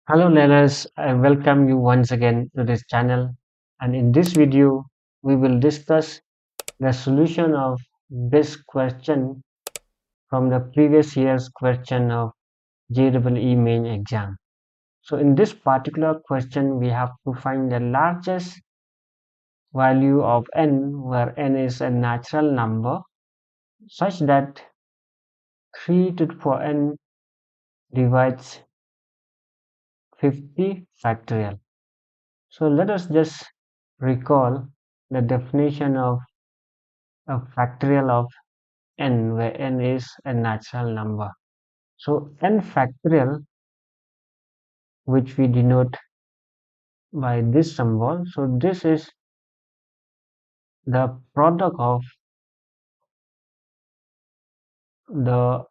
Hello learners, I welcome you once again to this channel, and in this video we will discuss the solution of this question from the previous year's question of JEE Main exam. So in this particular question we have to find the largest value of n, where n is a natural number, such that 3 to the power n divides 50 factorial. So let us just recall the definition of a factorial of n, where n is a natural number. So n factorial, which we denote by this symbol, so this is the product of the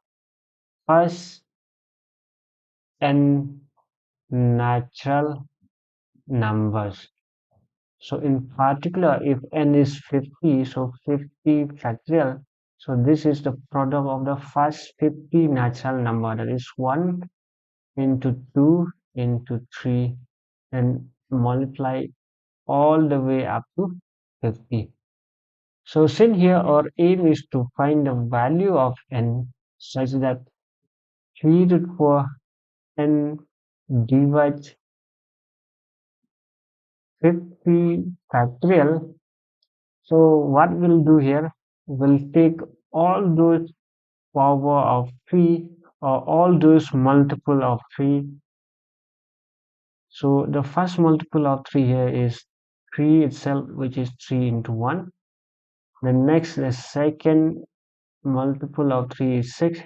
first n natural numbers. So in particular, if n is 50, so 50 factorial, so this is the product of the first 50 natural number, that is 1 into 2 into 3, and multiply all the way up to 50. So since here our aim is to find the value of n such that 3 to the power n divides 50 factorial. So what we'll do here, we'll take all those power of 3 or all those multiple of 3. So the first multiple of 3 here is 3 itself, which is 3 into 1. The second multiple of 3 is 6,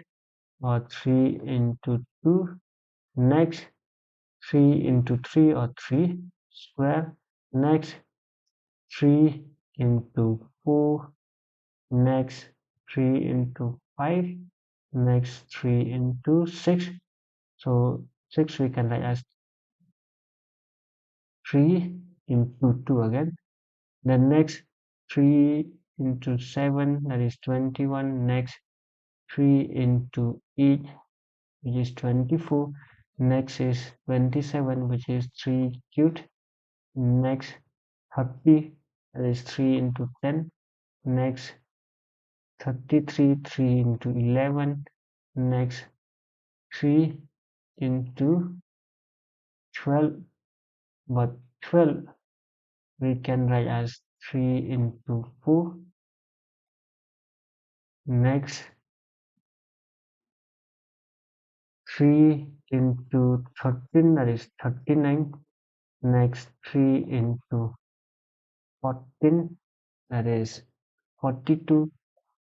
or 3 into 2. Next, 3 into 3, or 3 square. Next, 3 into 4. Next, 3 into 5. Next, 3 into 6. So 6 we can write as 3 into 2 again. Then next, 3 into 7, that is 21. Next, 3 into 8, which is 24. Next is 27, which is 3 cubed. Next, 30, that is 3 into 10. Next, 33, 3 into 11. Next, 3 into 12, but 12 we can write as 3 into 4. Next, 3 into 13, that is 39. Next, 3 into 14, that is 42.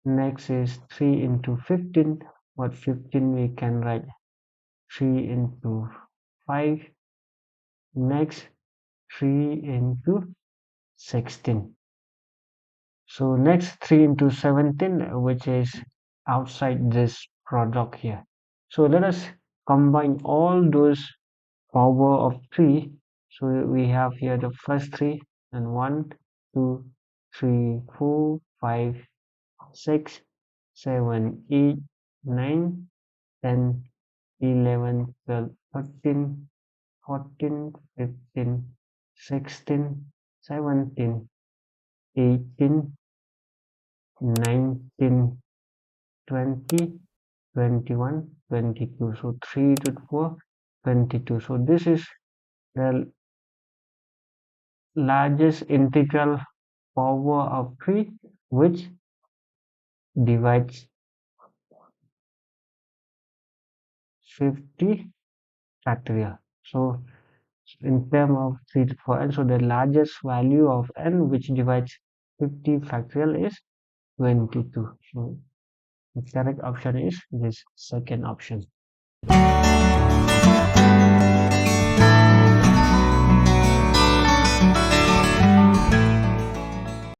Next is 3 into 15, but 15 we can write 3 into 5. Next, 3 into 16. So next, 3 into 17, which is outside this product here. So let us combine all those power of 3. So we have here the first 3, and 1, 2, 3, 4, 5, 6, 7, 8, 9, 10, 11, 12, 13, 14, 15, 16, 17, 18, 19, 20, 21, 22. So 3 to the power 22. So this is the largest integral power of 3, which divides 50 factorial. So in terms of 3 to the power n, so the largest value of n which divides 50 factorial is 22. So the correct option is this second option.